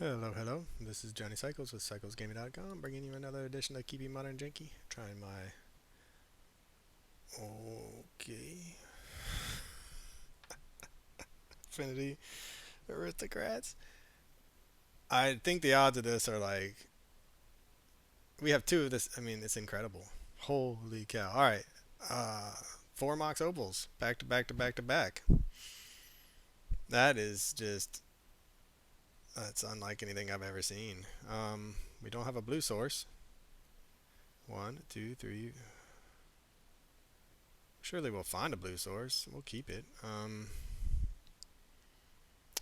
Hello, hello. This is Johnny Cycles with CyclesGaming.com, bringing you another edition of Keeping Modern Janky. Trying my okay Affinity Aristocrats. I think the odds of this are like we have two of this. I mean, it's incredible. Holy cow! All right, uh, four Mox Opals back to back to back to back. That is just that's unlike anything I've ever seen. We don't have a blue source. One, two, three. Surely we'll find a blue source. We'll keep it.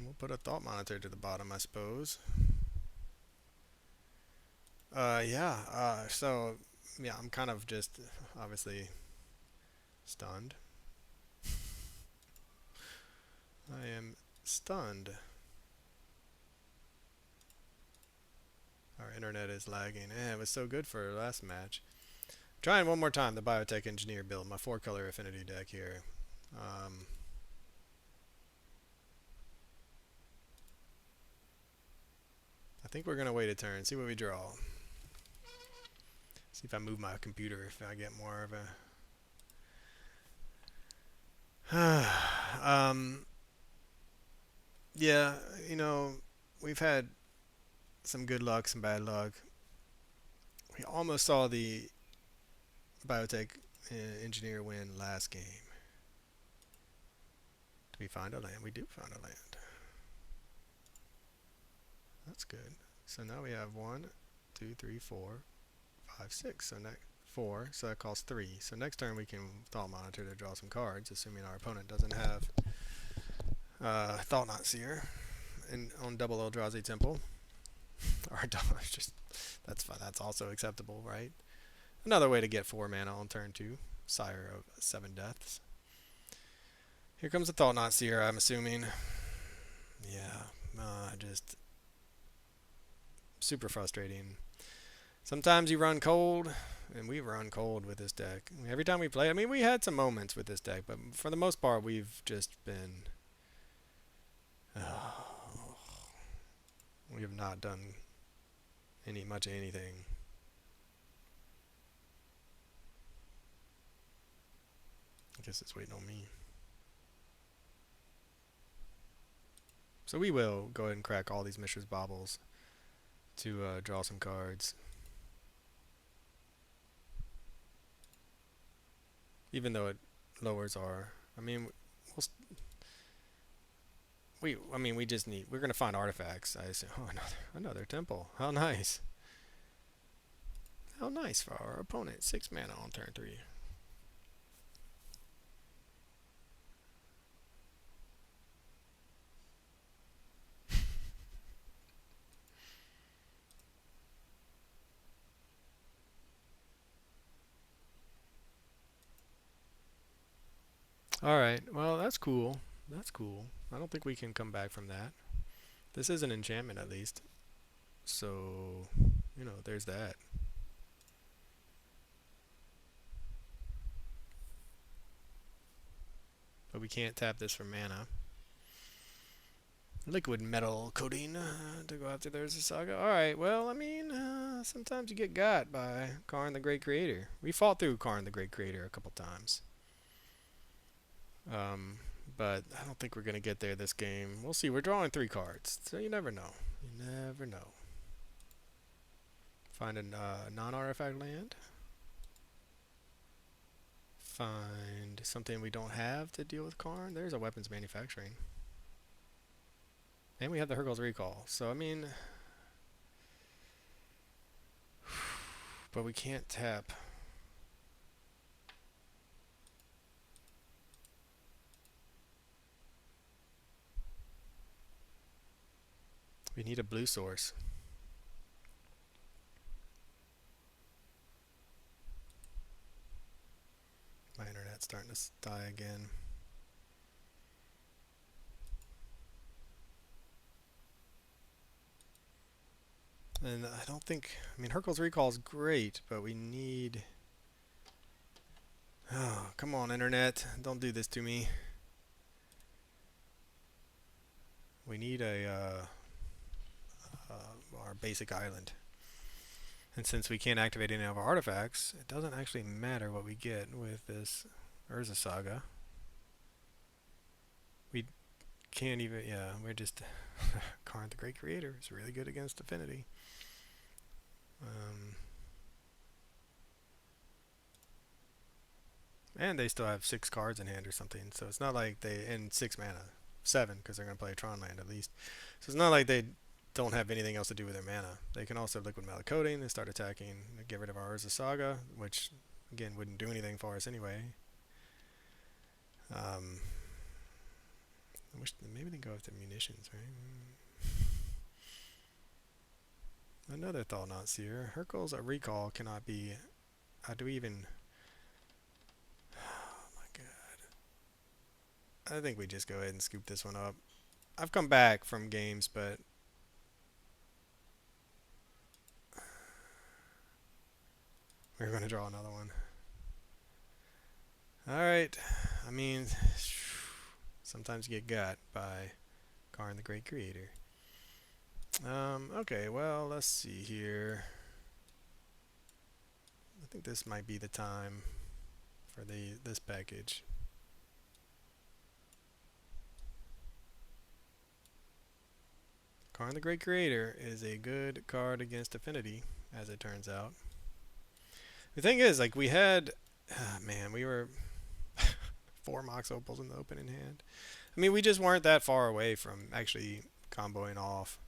We'll put a thought monitor to the bottom, I suppose. Yeah. Yeah, I'm kind of just obviously stunned. I am stunned. Our internet is lagging. It was so good for our last match. Trying one more time the Biotech Engineer build, my four-color Affinity deck here. Um, I think we're gonna wait a turn, see what we draw. See if I move my computer, if I get more of a. Yeah, you know, we've had some good luck, some bad luck. We almost saw the biotech engineer win last game. Do we find a land? We do find a land. That's good. So now we have one, two, three, four, five, six. So next four. So that costs three. So next turn we can thought monitor to draw some cards, assuming our opponent doesn't have thought not seer and on double Eldrazi temple. Or just that's fine. That's also acceptable, right? Another way to get 4 mana on turn 2. Sire of 7 deaths. Here comes the Thought Not Seer, I'm assuming. Yeah, just super frustrating. Sometimes you run cold, and we run cold with this deck. Every time we play, I mean, we had some moments with this deck, but for the most part, we've just been. We have not done much of anything. I guess it's waiting on me. So we will go ahead and crack all these Mishra's Baubles to draw some cards. Even though it lowers our, I mean, we just need, we're gonna find artifacts. I assume. Oh, another temple. How nice. How nice for our opponent. 6 mana on turn 3. All right. Well, that's cool. That's cool. I don't think we can come back from that. This is an enchantment at least. So, there's that. But we can't tap this for mana. Liquid metal coating to go after there's a saga. Alright, well, I mean, sometimes you get got by Karn the Great Creator. We fought through Karn the Great Creator a couple times. But I don't think we're going to get there this game. We'll see. We're drawing 3 cards, so you never know. You never know. Find a non-artifact land. Find something we don't have to deal with Karn. There's a weapons manufacturing. And we have the Hurkyl's Recall. So, I mean... But we can't tap. We need a blue source. My internet's starting to die again. And I don't think... I mean, Hurkyl's Recall is great, but we need... Oh, come on, internet. Don't do this to me. We need a basic island. And since we can't activate any of our artifacts, it doesn't actually matter what we get with this Urza Saga. We can't even, yeah, we're just, Karn the Great Creator is really good against Affinity. And they still have 6 cards in hand or something, so it's not like they, and 6 mana. 7, because they're going to play a Tron land at least. So it's not like they don't have anything else to do with their mana. They can also Liquid Metal Coating and start attacking, get rid of our Urza Saga, which, again, wouldn't do anything for us anyway. I wish maybe they go after munitions, right? Another Thought-Knot Seer. Hurkyl's a recall cannot be... How do we even... Oh my god. I think we just go ahead and scoop this one up. I've come back from games, but... We're going to draw another one. Alright. I mean... Sometimes you get got by Karn the Great Creator. Okay, well, let's see here. I think this might be the time for this package. Karn the Great Creator is a good card against Affinity, as it turns out. The thing is, like, we had... man, we were 4 Mox Opals in the opening hand. I mean, we just weren't that far away from actually comboing off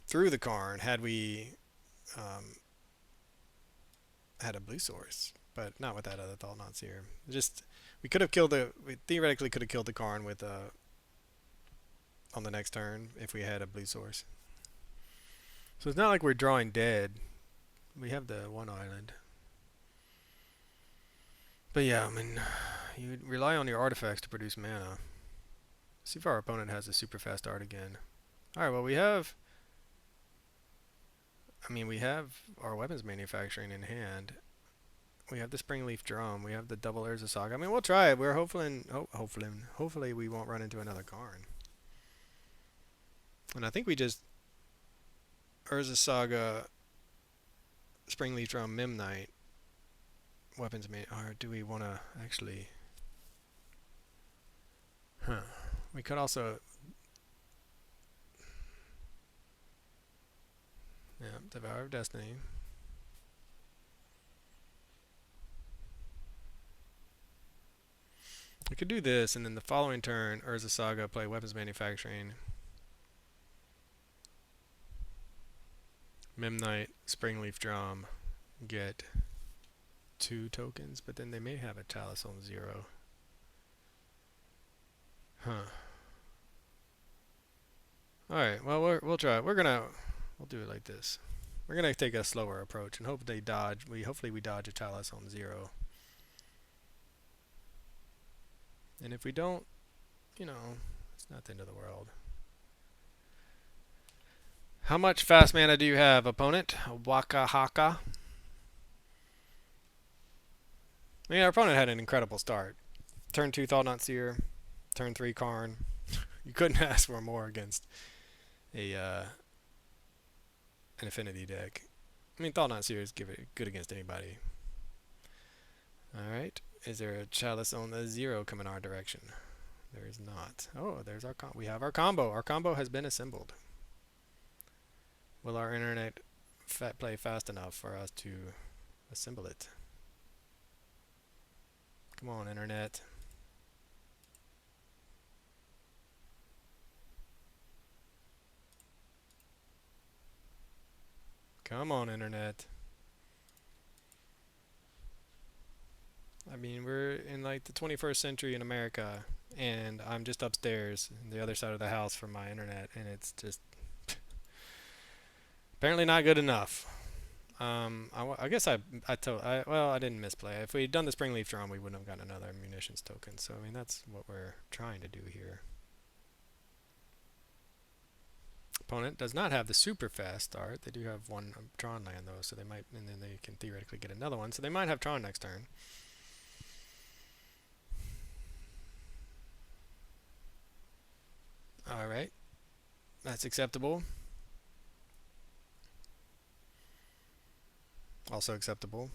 through the Karn had we had a blue source, but not with that other Thought-Knot Seer. Just we could have killed we theoretically could have killed the Karn with on the next turn if we had a blue source. So it's not like we're drawing dead. We have the one island. But yeah, I mean, you rely on your artifacts to produce mana. See if our opponent has a super fast art again. Alright, well we have... I mean, we have our weapons manufacturing in hand. We have the Springleaf Drum. We have the double Urza Saga. I mean, we'll try it. We're hopefully we won't run into another Karn. And I think we just Urza Saga, Springleaf Drum, Memnite, weapons man. Or do we want to actually? We could also. Yeah, Devour of Destiny. We could do this, and then the following turn, Urza Saga, play Weapons Manufacturing, Memnite, Springleaf Drum, get 2 tokens, but then they may have a Chalice on 0. Alright, well, we'll try it. We'll do it like this. We're gonna take a slower approach and hopefully we dodge a Chalice on 0. And if we don't, you know, it's not the end of the world. How much fast mana do you have, opponent? Waka Haka. I mean, our opponent had an incredible start. Turn 2 Thought-Knot Seer, turn 3 Karn. You couldn't ask for more against an Affinity deck. I mean, Thought-Knot Seer is good against anybody. Alright. Is there a Chalice on the 0 coming our direction? There is not. Oh, there's our we have our combo. Our combo has been assembled. Will our internet play fast enough for us to assemble it? Come on, internet. Come on, internet. I mean, we're in like the 21st century in America, and I'm just upstairs on the other side of the house from my internet, and it's just apparently not good enough. I guess I didn't misplay. If we'd done the Springleaf Drum, we wouldn't have gotten another munitions token. So I mean, that's what we're trying to do here. Opponent does not have the super fast start. They do have 1 Tron land though, so they might, and then they can theoretically get another one. So they might have Tron next turn. Alright. That's acceptable. Also acceptable.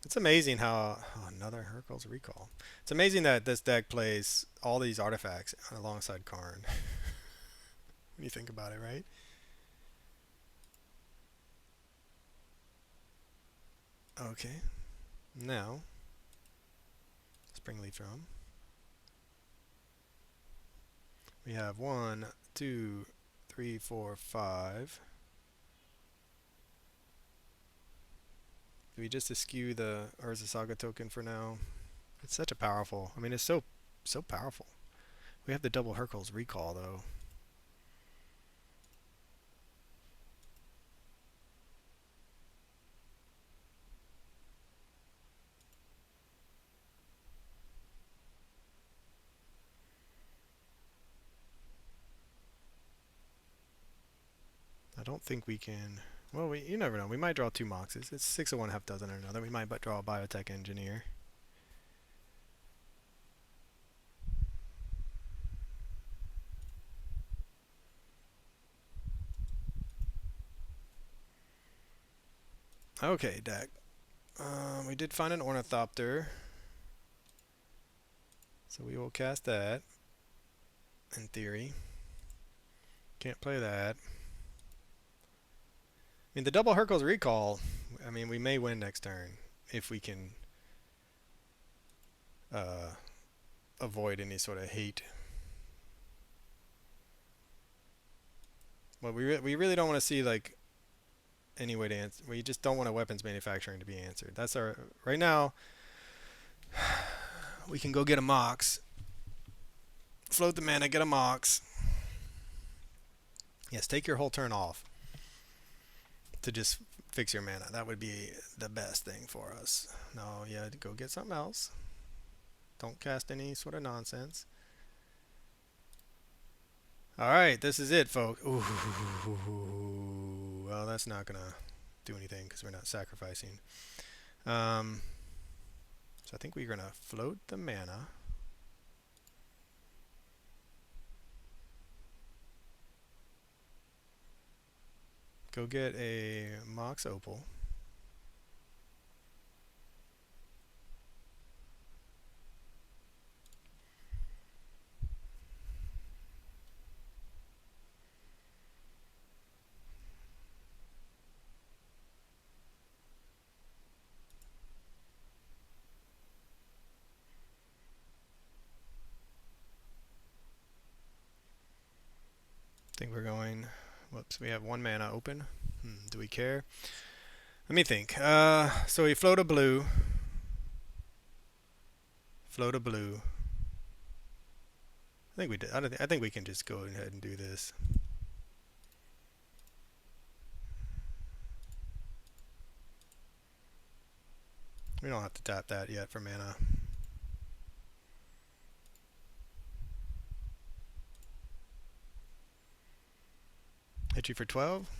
It's amazing how another Hurkyl's Recall. It's amazing that this deck plays all these artifacts alongside Karn. When you think about it, right? Okay. Now, Springleaf Drum. We have 1, 2, 3, 4, 5. Do we just eschew the Urza Saga token for now? It's such a powerful. I mean, it's so powerful. We have the double Hurkyl's Recall though. I don't think we can. Well, you never know. We might draw 2 Moxes. It's 6 of one, half dozen or another. We might draw a Biotech Engineer. Okay, deck. We did find an Ornithopter. So we will cast that. In theory. Can't play that. I mean, the double Hurkyl's Recall, I mean, we may win next turn if we can avoid any sort of hate. But we really don't want to see, like, any way to answer. We just don't want a weapons manufacturing to be answered. That's our... Right now, we can go get a Mox. Float the mana, get a Mox. Yes, take your whole turn off to just fix your mana. That would be the best thing for us. No, yeah, go get something else. Don't cast any sort of nonsense. Alright, this is it, folks. Ooh, well, that's not going to do anything because we're not sacrificing. So I think we're going to float the mana. Go get a Mox Opal. I think we're going... Whoops, we have 1 mana open. Do we care? Let me think. So we float a blue. Float a blue. I think we did. I think we can just go ahead and do this. We don't have to tap that yet for mana. Hit you for 12.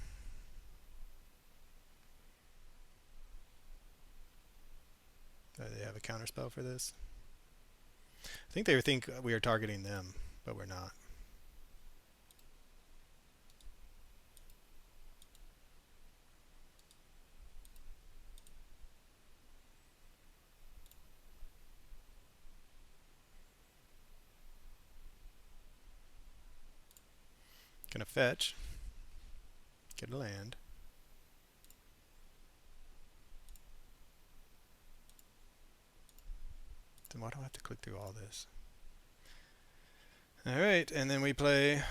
They have a counterspell for this. I think they think we are targeting them, but we're not. Gonna fetch. Get a land. Then why do I have to click through all this? Alright, and then we play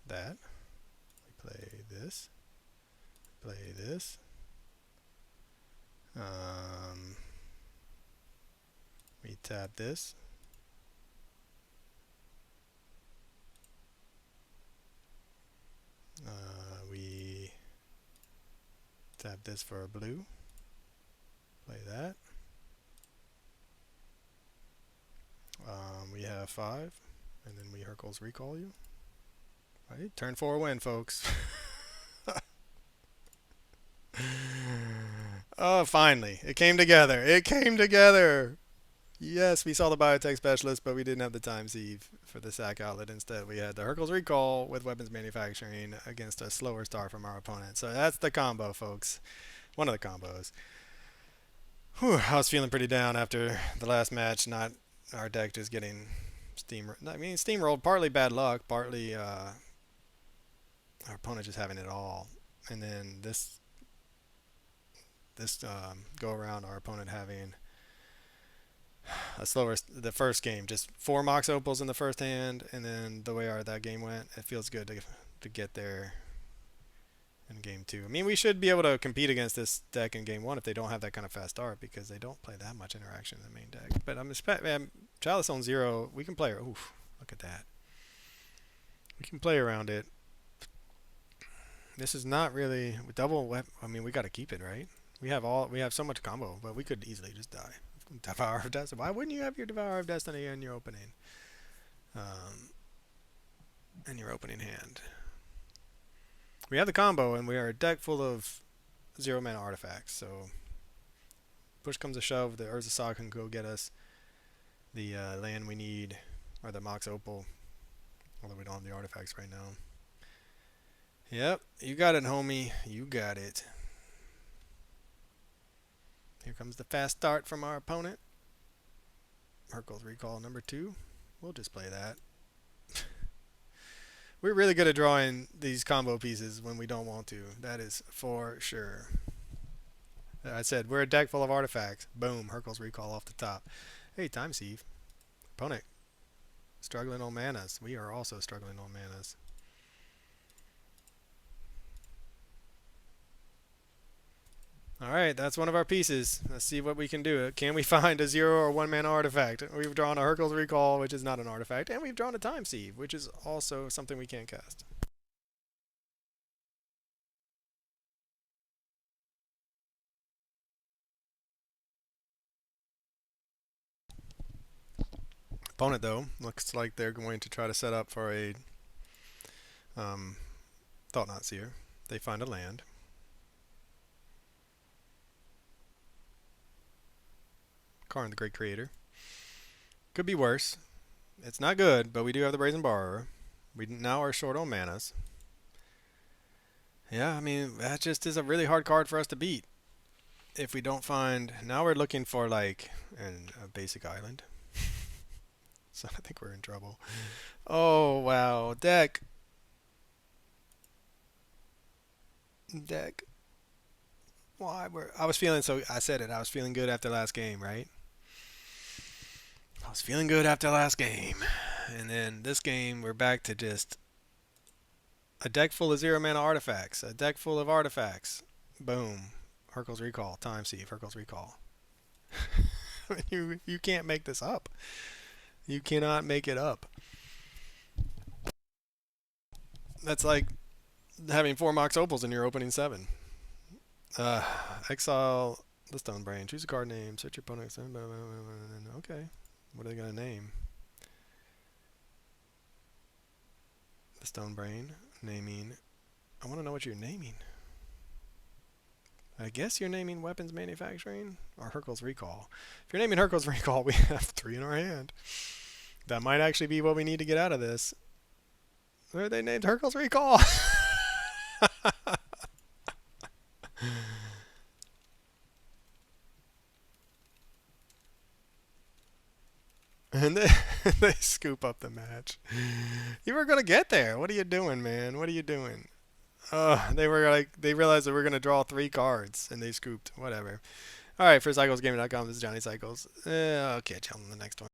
that. We play this. Play this. We tap this. We tap this for a blue. Play that. We have 5, and then we Hurkyl's Recall you. Right, turn 4 win, folks. Oh, finally, it came together. It came together. Yes, we saw the Biotech Specialist, but we didn't have the Time Sieve for the sack outlet. Instead, we had the Hurkyl's Recall with weapons manufacturing against a slower star from our opponent. So that's the combo, folks. One of the combos. Whew, I was feeling pretty down after the last match. Not our deck just getting steamrolled. Partly bad luck, partly our opponent just having it all. And then this go around, our opponent having a slower. The first game, just 4 Mox Opals in the first hand, and then the way that game went, it feels good to get there in game 2. I mean, we should be able to compete against this deck in game 1 if they don't have that kind of fast start, because they don't play that much interaction in the main deck. But I'm man, Chalice on 0, we can play. Oof, look at that. We can play around it. This is not really double weapon. I mean, we got to keep it, right? We have so much combo, but we could easily just die. Devour of Destiny. Why wouldn't you have your Devour of Destiny in your opening? In your opening hand. We have the combo, and we are a deck full of 0-mana artifacts. So, push comes to shove, the Urza Saga can go get us the land we need, or the Mox Opal. Although we don't have the artifacts right now. Yep, you got it, homie. You got it. Here comes the fast start from our opponent. Hurkyl's Recall number 2. We'll just play that. We're really good at drawing these combo pieces when we don't want to. That is for sure. I said, we're a deck full of artifacts. Boom, Hurkyl's Recall off the top. Hey, Time Sieve. Opponent struggling on manas. We are also struggling on manas. Alright, that's one of our pieces. Let's see what we can do. Can we find a 0 or 1-mana artifact? We've drawn a Hurkyl's Recall, which is not an artifact, and we've drawn a Time Sieve, which is also something we can't cast. Opponent, though, looks like they're going to try to set up for a Thought-Knot Seer. They find a land. Karn, the Great Creator. Could be worse. It's not good, but we do have the Brazen Borrower. We now are short on manas. Yeah, I mean, that just is a really hard card for us to beat. If we don't find... Now we're looking for, like, a basic island. So I think we're in trouble. Oh, wow. Deck. Why? I was feeling so... I said it. I was feeling good after last game, right? I was feeling good after last game. And then this game, we're back to just a deck full of 0-mana artifacts. A deck full of artifacts. Boom. Hurkyl's Recall. Time Sieve. Hurkyl's Recall. You can't make this up. You cannot make it up. That's like having 4 Mox Opals in your opening 7. Exile the Stone Brain. Choose a card name. Search your opponent's... Okay. What are they going to name? The Stone Brain. Naming. I want to know what you're naming. I guess you're naming Weapons Manufacturing or Hurkyl's Recall. If you're naming Hurkyl's Recall, we have 3 in our hand. That might actually be what we need to get out of this. Where they named Hurkyl's Recall? And they scoop up the match. You were gonna get there. What are you doing, man? What are you doing? They realized that we're gonna draw 3 cards, and they scooped. Whatever. All right, for CyclesGaming.com, this is Johnny Cycles. I'll catch you on the next one.